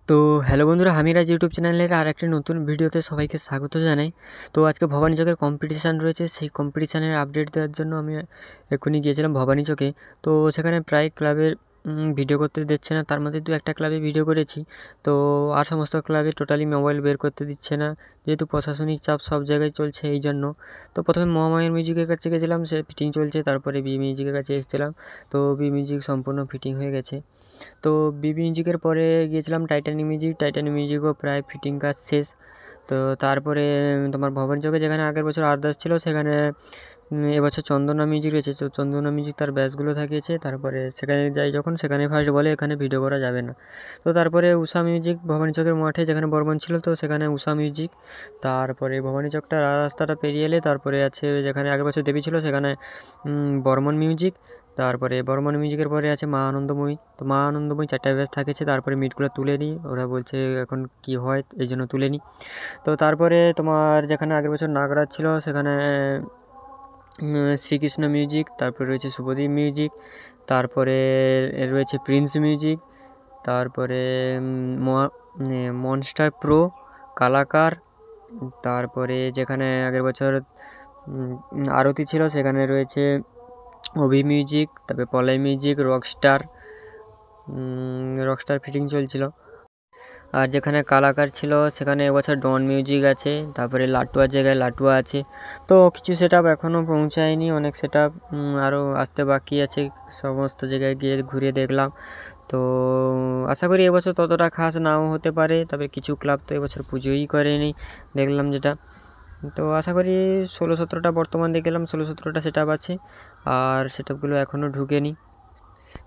তো হ্যালো বন্ধুরা, আমি রাজ ইউটিউব চ্যানেলের আর একটি নতুন ভিডিওতে সবাইকে স্বাগত জানাই। তো আজকে ভবানী চকের কম্পিটিশান রয়েছে, সেই কম্পিটিশানের আপডেট দেওয়ার জন্য আমি এক্ষুনি গিয়েছিলাম ভবানী চকে। তো সেখানে প্রায় ক্লাবের ভিডিও করতে দিচ্ছে না, তার মধ্যে 2-1টা ক্লাবে ভিডিও করেছি। তো আর সমস্ত ক্লাবে টোটালি মোবাইল বের করতে দিচ্ছে না, যেহেতু প্রশাসনিক চাপ সব জায়গায় চলছে এই জন্য। তো প্রথমে মহামায়ের মিউজিকের কাছে গেছিলাম, সে ফিটিং চলছে, তারপরে বি মিউজিকের কাছে এসেছিলাম। তো বি মিউজিক সম্পূর্ণ ফিটিং হয়ে গেছে। তো বি মিউজিকের পরে গিয়েছিলাম টাইটানিক মিউজিকও প্রায় ফিটিং কাজ শেষ। তো তারপরে তোমার ভবানী চকে যেখানে আগের বছর আরদাস ছিল, সেখানে এবছর চন্দনা মিউজিক রয়েছে। তো চন্দনা মিউজিক তার ব্যাচগুলো থাকিয়েছে। তারপরে সেখানে যাই যখন, সেখানে ফার্স্ট বলে এখানে ভিডিও করা যাবে না। তো তারপরে উষা মিউজিক ভবানী চকের মাঠে যেখানে বর্মন ছিল, তো সেখানে উষা মিউজিক। তারপরে ভবানী চকটা রাস্তাটা পেরিয়ে এলে তারপরে আছে যেখানে আগের বছর দেবী ছিল, সেখানে বর্মন মিউজিক। তারপরে বর্মন মিউজিকের পরে আছে মা আনন্দময়ী। তো মা আনন্দময়ী 4টা ব্যাচ থাকেছে। তারপরে মিটগুলো তুলে নিই, ওরা বলছে এখন কি হয় এই জন্য তুলে নিই। তো তারপরে তোমার যেখানে আগের বছর নাগরাজ ছিল, সেখানে শ্রীকৃষ্ণ মিউজিক। তারপরে রয়েছে শুভদীপ মিউজিক। তারপরে রয়েছে প্রিন্স মিউজিক। তারপরে মনস্টার প্রো, কালাকার। তারপরে যেখানে আগের বছর আরতি ছিল, সেখানে রয়েছে অভি মিউজিক। তারপরে পলাই মিউজিক, রকস্টার ফিটিং চলছিল। আর যেখানে কালাকার ছিল, সেখানে এবছর ডন মিউজিক আছে। তারপরে লাটুয়ার জায়গায় লাটুয়া আছে। তো কিছু সেট আপ এখনও পৌঁছায়নি, অনেক সেট আপ আরও আসতে বাকি আছে। সমস্ত জায়গায় গিয়ে ঘুরে দেখলাম। তো আশা করি এবছর ততটা খাস নাও হতে পারে, তবে কিছু ক্লাব তো এবছর পুজোই করেনি দেখলাম যেটা। তো আশা করি 16-17টা বর্তমান দেখলাম, 16-17টা সেট আপ আছে, আর সেট আপগুলো এখনও ঢুকেনি।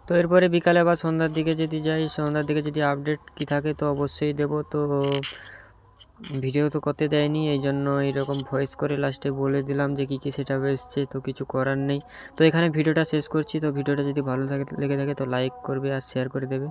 তো এরপরে বিকালে বা সন্ধ্যার দিকে যদি যাই, সন্ধ্যার দিকে যদি আপডেট কি থাকে তো অবশ্যই দেবো। তো ভিডিও তো করতে দেয়নি, এই জন্য এইরকম ভয়েস করে লাস্টে বলে দিলাম যে কী কী সেট আপ এসছে। তো কিছু করার নেই। তো এখানে ভিডিওটা শেষ করছি। তো ভিডিওটা যদি ভালো লেগে থাকে তো লাইক করবে আর শেয়ার করে দেবে।